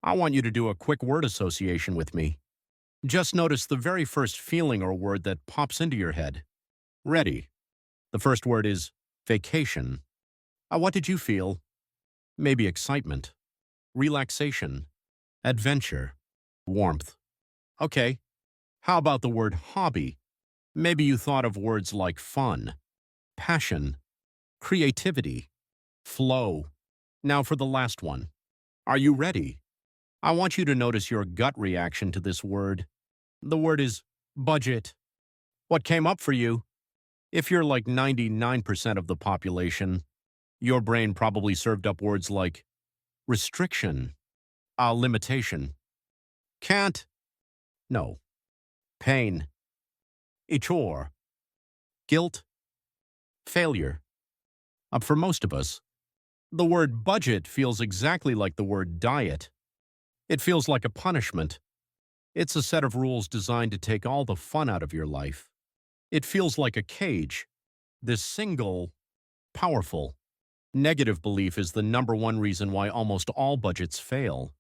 I want you to do a quick word association with me. Just notice the very first feeling or word that pops into your head. Ready. The first word is vacation. What did you feel? Maybe excitement, relaxation, adventure, warmth. Okay. How about the word hobby? Maybe you thought of words like fun, passion, creativity, flow. Now for the last one. Are you ready? I want you to notice your gut reaction to this word. The word is budget. What came up for you? If you're like 99% of the population, your brain probably served up words like restriction, limitation, can't, no, pain, a chore, guilt, failure. For most of us, the word budget feels exactly like the word diet. It feels like a punishment. It's a set of rules designed to take all the fun out of your life. It feels like a cage. This single, powerful, negative belief is the number one reason why almost all budgets fail.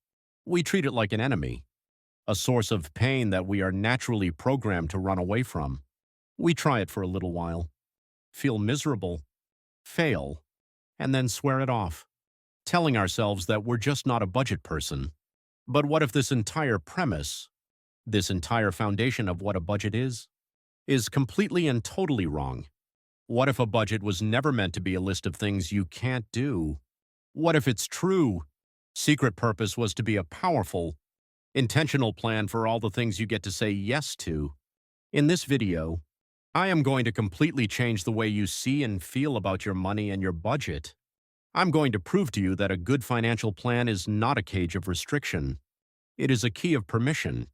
We treat it like an enemy, a source of pain that we are naturally programmed to run away from. We try it for a little while, feel miserable, fail, and then swear it off, telling ourselves that we're just not a budget person. But what if this entire premise, this entire foundation of what a budget is completely and totally wrong? What if a budget was never meant to be a list of things you can't do? What if its true, secret purpose was to be a powerful, intentional plan for all the things you get to say yes to? In this video, I am going to completely change the way you see and feel about your money and your budget. I'm going to prove to you that a good financial plan is not a cage of restriction. It is a key of permission.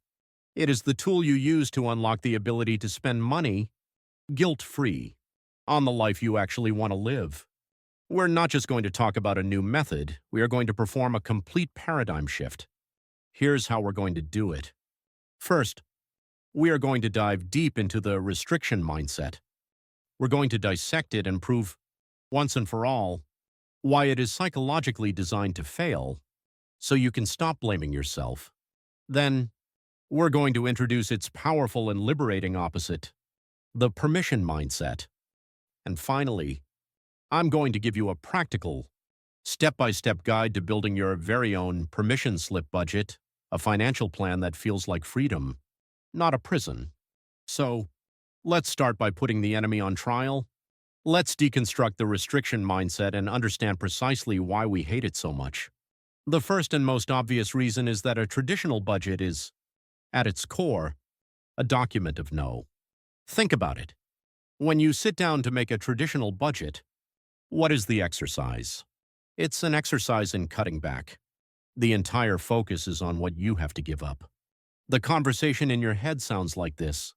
It is the tool you use to unlock the ability to spend money guilt-free on the life you actually want to live. We're not just going to talk about a new method, we are going to perform a complete paradigm shift. Here's how we're going to do it. First, we are going to dive deep into the restriction mindset. We're going to dissect it and prove, once and for all, why it is psychologically designed to fail, so you can stop blaming yourself. Then, we're going to introduce its powerful and liberating opposite, the permission mindset. And finally, I'm going to give you a practical, step-by-step guide to building your very own permission slip budget, a financial plan that feels like freedom, not a prison. So, let's start by putting the enemy on trial. Let's deconstruct the restriction mindset and understand precisely why we hate it so much. The first and most obvious reason is that a traditional budget is, at its core, a document of no. Think about it. When you sit down to make a traditional budget, what is the exercise? It's an exercise in cutting back. The entire focus is on what you have to give up. The conversation in your head sounds like this.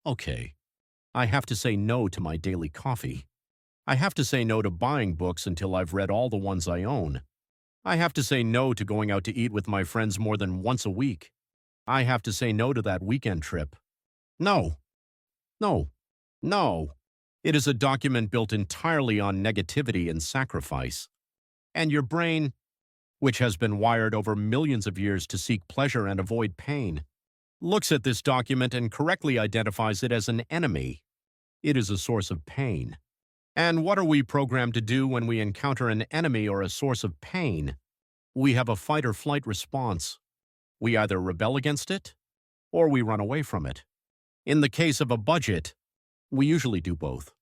Okay, I have to say no to my daily coffee. I have to say no to buying books until I've read all the ones I own. I have to say no to going out to eat with my friends more than once a week. I have to say no to that weekend trip. No, no, no. It is a document built entirely on negativity and sacrifice. And your brain, which has been wired over millions of years to seek pleasure and avoid pain, looks at this document and correctly identifies it as an enemy. It is a source of pain. And what are we programmed to do when we encounter an enemy or a source of pain? We have a fight-or-flight response. We either rebel against it, or we run away from it. In the case of a budget, we usually do both.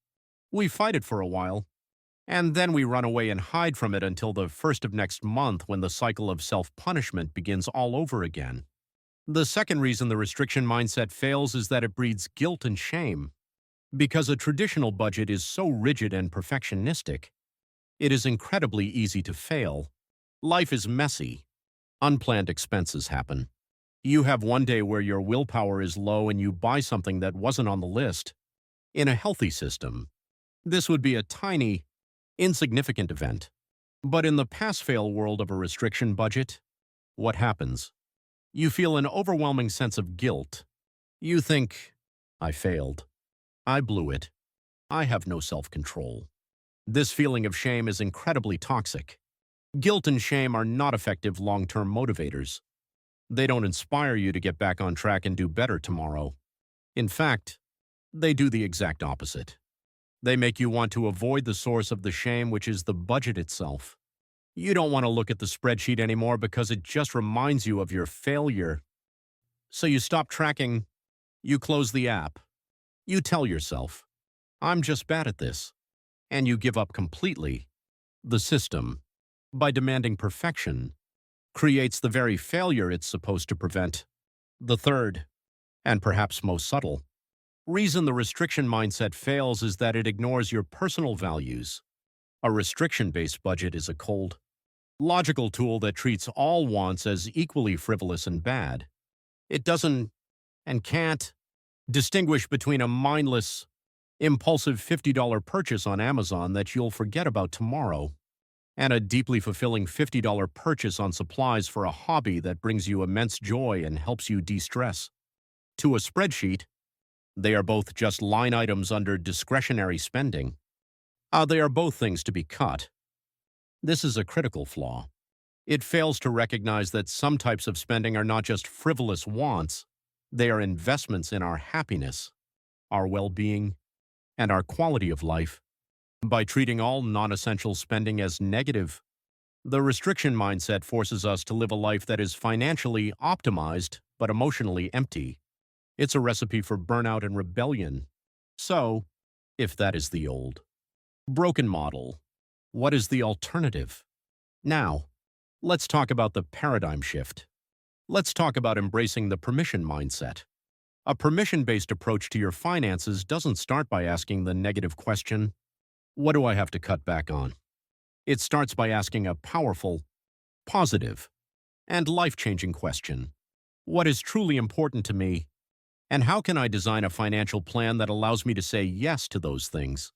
We fight it for a while, and then we run away and hide from it until the first of next month when the cycle of self-punishment begins all over again. The second reason the restriction mindset fails is that it breeds guilt and shame. Because a traditional budget is so rigid and perfectionistic, it is incredibly easy to fail. Life is messy. Unplanned expenses happen. You have one day where your willpower is low and you buy something that wasn't on the list. In a healthy system, this would be a tiny, insignificant event. But in the pass-fail world of a restriction budget, what happens? You feel an overwhelming sense of guilt. You think, I failed. I blew it. I have no self-control. This feeling of shame is incredibly toxic. Guilt and shame are not effective long-term motivators. They don't inspire you to get back on track and do better tomorrow. In fact, they do the exact opposite. They make you want to avoid the source of the shame, which is the budget itself. You don't want to look at the spreadsheet anymore because it just reminds you of your failure. So you stop tracking, you close the app, you tell yourself, I'm just bad at this, and you give up completely. The system, by demanding perfection, creates the very failure it's supposed to prevent. The third, and perhaps most subtle, reason the restriction mindset fails is that it ignores your personal values. A restriction-based budget is a cold, logical tool that treats all wants as equally frivolous and bad. It doesn't and can't distinguish between a mindless, impulsive $50 purchase on Amazon that you'll forget about tomorrow and a deeply fulfilling $50 purchase on supplies for a hobby that brings you immense joy and helps you de-stress. To a spreadsheet, they are both just line items under discretionary spending. They are both things to be cut. This is a critical flaw. It fails to recognize that some types of spending are not just frivolous wants, they are investments in our happiness, our well-being, and our quality of life. By treating all non-essential spending as negative, the restriction mindset forces us to live a life that is financially optimized but emotionally empty. It's a recipe for burnout and rebellion. So, if that is the old, broken model, what is the alternative? Now, let's talk about the paradigm shift. Let's talk about embracing the permission mindset. A permission-based approach to your finances doesn't start by asking the negative question, what do I have to cut back on? It starts by asking a powerful, positive, and life-changing question. What is truly important to me? And how can I design a financial plan that allows me to say yes to those things?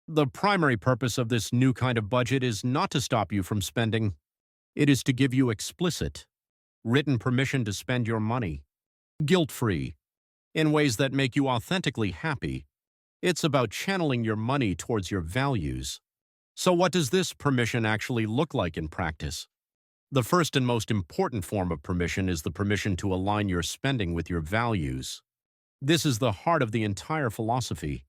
The primary purpose of this new kind of budget is not to stop you from spending. It is to give you explicit, written permission to spend your money, guilt-free, in ways that make you authentically happy. It's about channeling your money towards your values. So what does this permission actually look like in practice? The first and most important form of permission is the permission to align your spending with your values. This is the heart of the entire philosophy.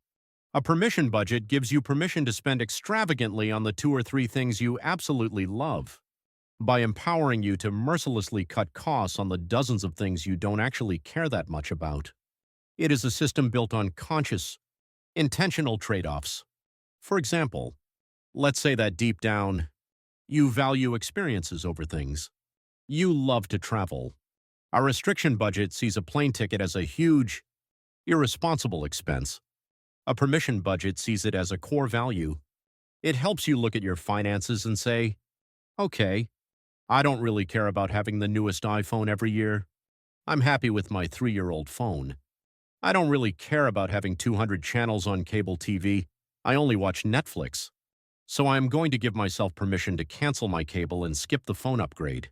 A permission budget gives you permission to spend extravagantly on the 2 or 3 things you absolutely love, by empowering you to mercilessly cut costs on the dozens of things you don't actually care that much about. It is a system built on conscious, intentional trade-offs. For example, let's say that deep down, you value experiences over things. You love to travel. A restriction budget sees a plane ticket as a huge, irresponsible expense. A permission budget sees it as a core value. It helps you look at your finances and say, okay, I don't really care about having the newest iPhone every year. I'm happy with my 3-year-old phone. I don't really care about having 200 channels on cable TV. I only watch Netflix. So I am going to give myself permission to cancel my cable and skip the phone upgrade,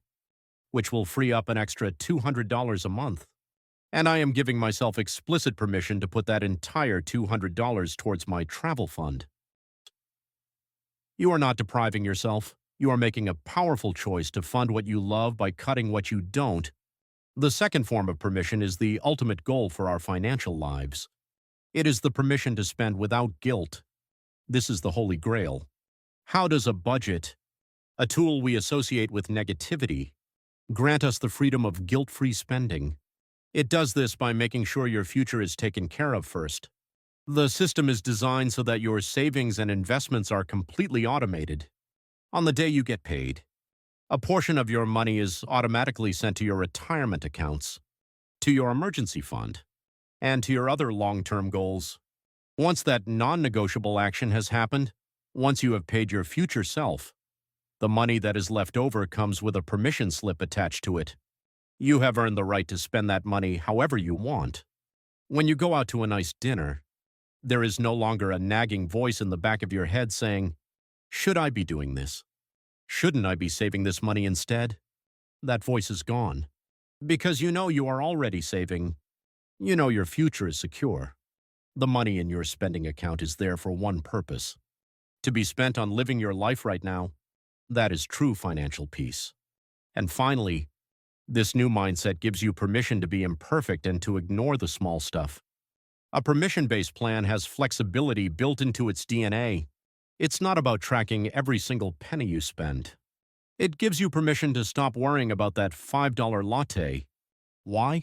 which will free up an extra $200 a month. And I am giving myself explicit permission to put that entire $200 towards my travel fund. You are not depriving yourself. You are making a powerful choice to fund what you love by cutting what you don't. The second form of permission is the ultimate goal for our financial lives. It is the permission to spend without guilt. This is the Holy Grail. How does a budget, a tool we associate with negativity, grant us the freedom of guilt-free spending? It does this by making sure your future is taken care of first. The system is designed so that your savings and investments are completely automated. On the day you get paid, a portion of your money is automatically sent to your retirement accounts, to your emergency fund, and to your other long-term goals. Once that non-negotiable action has happened, once you have paid your future self, the money that is left over comes with a permission slip attached to it. You have earned the right to spend that money however you want. When you go out to a nice dinner, there is no longer a nagging voice in the back of your head saying, should I be doing this? Shouldn't I be saving this money instead? That voice is gone. Because you know you are already saving. You know your future is secure. The money in your spending account is there for one purpose: to be spent on living your life right now. That is true financial peace. And finally, This new mindset gives you permission to be imperfect and to ignore the small stuff. A permission-based plan has flexibility built into its DNA. It's not about tracking every single penny you spend. It gives you permission to stop worrying about that $5 latte. Why?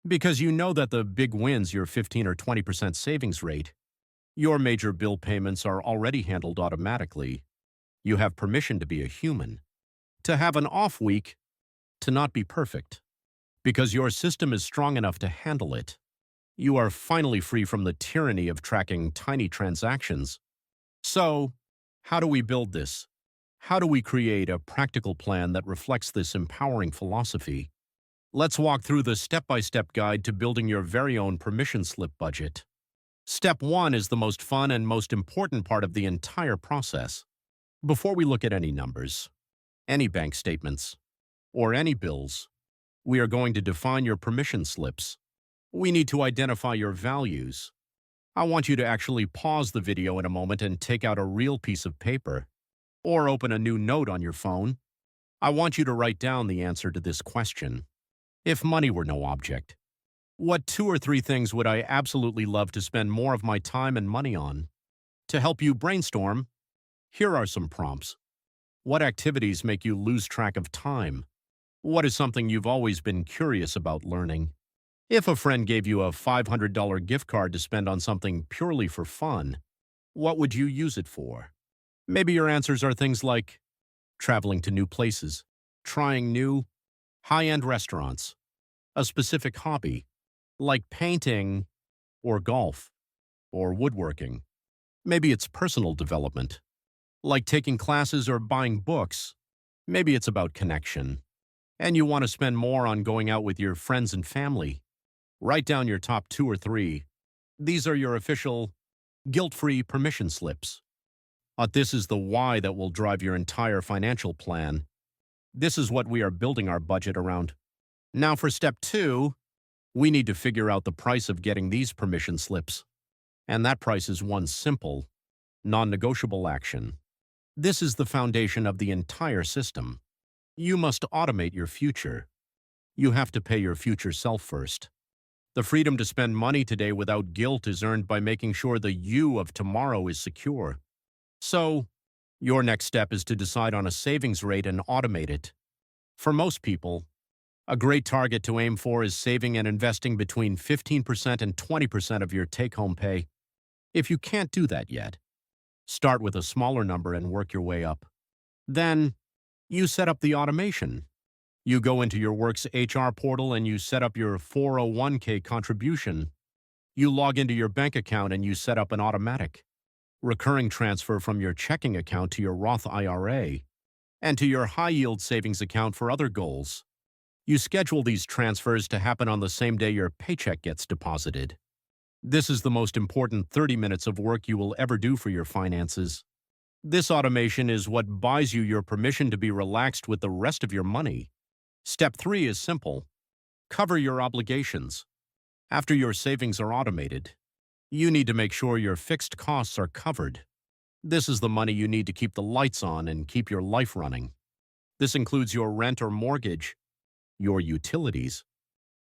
Because you know that the big wins, your 15 or 20% savings rate. Your major bill payments are already handled automatically. You have permission to be a human, to have an off week, to not be perfect. Because your system is strong enough to handle it. You are finally free from the tyranny of tracking tiny transactions. So, how do we build this? How do we create a practical plan that reflects this empowering philosophy? Let's walk through the step-by-step guide to building your very own permission slip budget. Step 1 is the most fun and most important part of the entire process. Before we look at any numbers, any bank statements, or any bills, we are going to define your permission slips. We need to identify your values. I want you to actually pause the video in a moment and take out a real piece of paper, or open a new note on your phone. I want you to write down the answer to this question. If money were no object, what 2 or 3 things would I absolutely love to spend more of my time and money on? To help you brainstorm, here are some prompts. What activities make you lose track of time? What is something you've always been curious about learning? If a friend gave you a $500 gift card to spend on something purely for fun, what would you use it for? Maybe your answers are things like traveling to new places, trying new, high-end restaurants, a specific hobby, like painting or golf or woodworking. Maybe it's personal development, like taking classes or buying books. Maybe it's about connection, and you want to spend more on going out with your friends and family. Write down your top 2 or 3. These are your official, guilt-free permission slips. This is the why that will drive your entire financial plan. This is what we are building our budget around. Now for step 2, we need to figure out the price of getting these permission slips. And that price is one simple, non-negotiable action. This is the foundation of the entire system. You must automate your future. You have to pay your future self first. The freedom to spend money today without guilt is earned by making sure the you of tomorrow is secure. So, your next step is to decide on a savings rate and automate it. For most people, a great target to aim for is saving and investing between 15% and 20% of your take-home pay. If you can't do that yet, start with a smaller number and work your way up. Then, you set up the automation. You go into your work's HR portal and you set up your 401k contribution. You log into your bank account and you set up an automatic, recurring transfer from your checking account to your Roth IRA and to your high-yield savings account for other goals. You schedule these transfers to happen on the same day your paycheck gets deposited. This is the most important 30 minutes of work you will ever do for your finances. This automation is what buys you your permission to be relaxed with the rest of your money. Step 3 is simple. Cover your obligations. After your savings are automated, you need to make sure your fixed costs are covered. This is the money you need to keep the lights on and keep your life running. This includes your rent or mortgage, your utilities,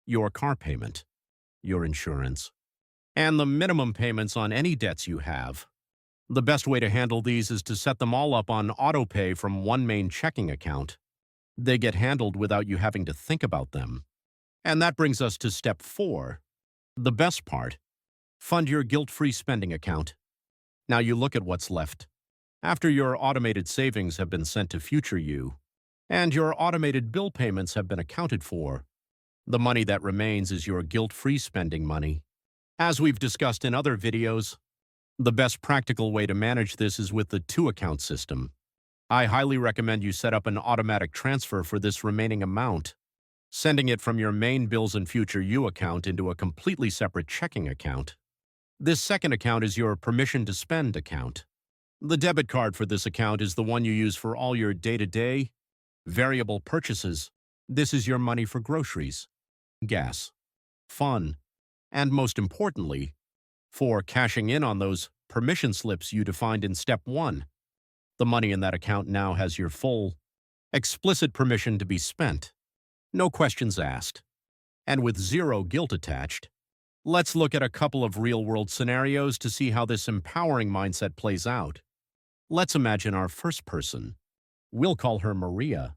your car payment, your insurance, and the minimum payments on any debts you have. The best way to handle these is to set them all up on autopay from one main checking account. They get handled without you having to think about them. And that brings us to step 4, the best part. Fund your guilt-free spending account. Now you look at what's left. After your automated savings have been sent to future you, and your automated bill payments have been accounted for, the money that remains is your guilt-free spending money. As we've discussed in other videos, the best practical way to manage this is with the 2-account system. I highly recommend you set up an automatic transfer for this remaining amount, sending it from your main bills and future you account into a completely separate checking account. This second account is your permission to spend account. The debit card for this account is the one you use for all your day-to-day, variable purchases. This is your money for groceries, gas, fun, and most importantly, for cashing in on those permission slips you defined in step 1. The money in that account now has your full, explicit permission to be spent. No questions asked, and with zero guilt attached. Let's look at a couple of real-world scenarios to see how this empowering mindset plays out. Let's imagine our first person. We'll call her Maria.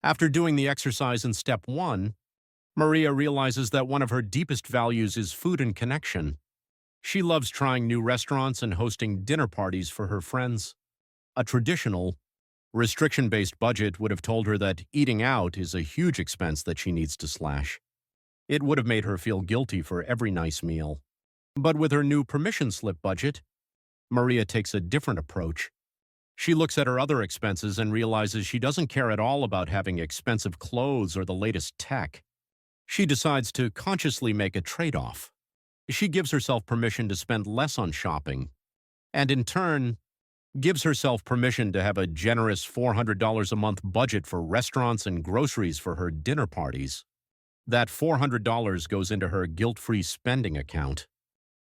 After doing the exercise in step 1, Maria realizes that one of her deepest values is food and connection. She loves trying new restaurants and hosting dinner parties for her friends. A traditional, restriction-based budget would have told her that eating out is a huge expense that she needs to slash. It would have made her feel guilty for every nice meal. But with her new permission slip budget, Maria takes a different approach. She looks at her other expenses and realizes she doesn't care at all about having expensive clothes or the latest tech. She decides to consciously make a trade-off. She gives herself permission to spend less on shopping, and in turn, gives herself permission to have a generous $400 a month budget for restaurants and groceries for her dinner parties. That $400 goes into her guilt-free spending account.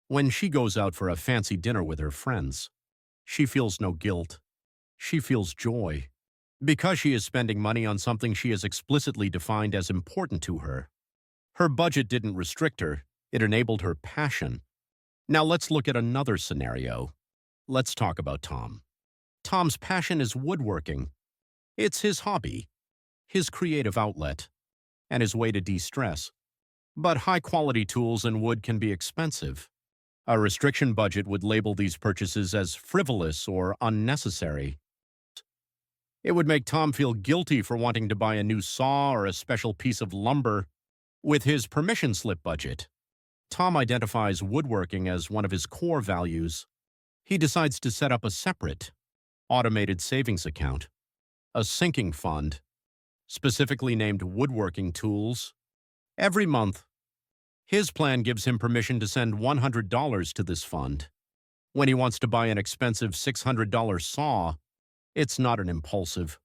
When she goes out for a fancy dinner with her friends, she feels no guilt. She feels joy, because she is spending money on something she has explicitly defined as important to her. Her budget didn't restrict her, it enabled her passion. Now let's look at another scenario. Let's talk about Tom. Tom's passion is woodworking. It's his hobby, his creative outlet, and his way to de-stress. But high-quality tools and wood can be expensive. A restriction budget would label these purchases as frivolous or unnecessary. It would make Tom feel guilty for wanting to buy a new saw or a special piece of lumber. With his permission slip budget, Tom identifies woodworking as one of his core values. He decides to set up a separate, automated savings account, a sinking fund, specifically named woodworking tools. Every month, his plan gives him permission to send $100 to this fund. When he wants to buy an expensive $600 saw, it's not an impulsive,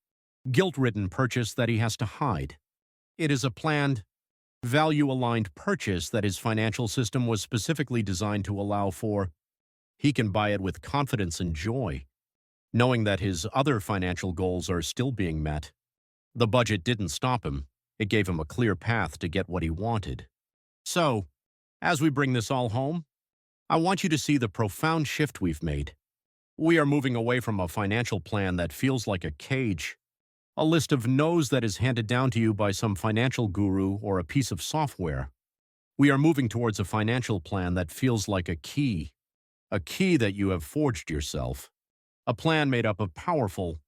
guilt-ridden purchase that he has to hide. It is a planned, value-aligned purchase that his financial system was specifically designed to allow for. He can buy it with confidence and joy, knowing that his other financial goals are still being met. The budget didn't stop him. It gave him a clear path to get what he wanted. So, as we bring this all home, I want you to see the profound shift we've made. We are moving away from a financial plan that feels like a cage, a list of no's that is handed down to you by some financial guru or a piece of software. We are moving towards a financial plan that feels like a key that you have forged yourself, a plan made up of powerful,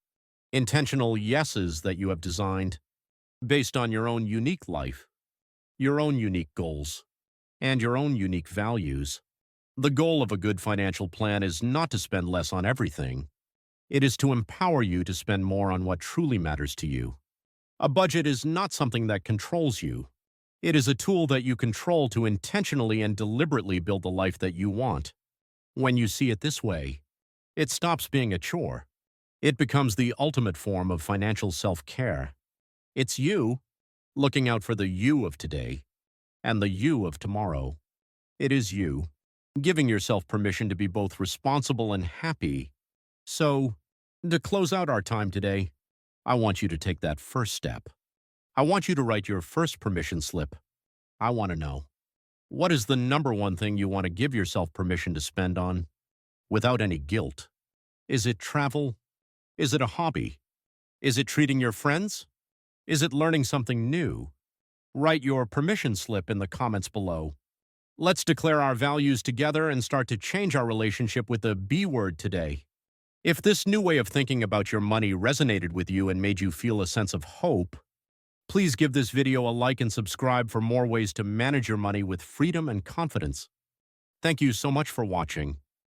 intentional yeses that you have designed based on your own unique life, your own unique goals, and your own unique values. The goal of a good financial plan is not to spend less on everything. It is to empower you to spend more on what truly matters to you. A budget is not something that controls you. It is a tool that you control to intentionally and deliberately build the life that you want. When you see it this way, it stops being a chore. It becomes the ultimate form of financial self-care. It's you looking out for the you of today and the you of tomorrow. It is you giving yourself permission to be both responsible and happy. So, to close out our time today, I want you to take that first step. I want you to write your first permission slip. I want to know, what is the number one thing you want to give yourself permission to spend on without any guilt? Is it travel? Is it a hobby? Is it treating your friends? Is it learning something new? Write your permission slip in the comments below. Let's declare our values together and start to change our relationship with the B word today. If this new way of thinking about your money resonated with you and made you feel a sense of hope, please give this video a like and subscribe for more ways to manage your money with freedom and confidence. Thank you so much for watching.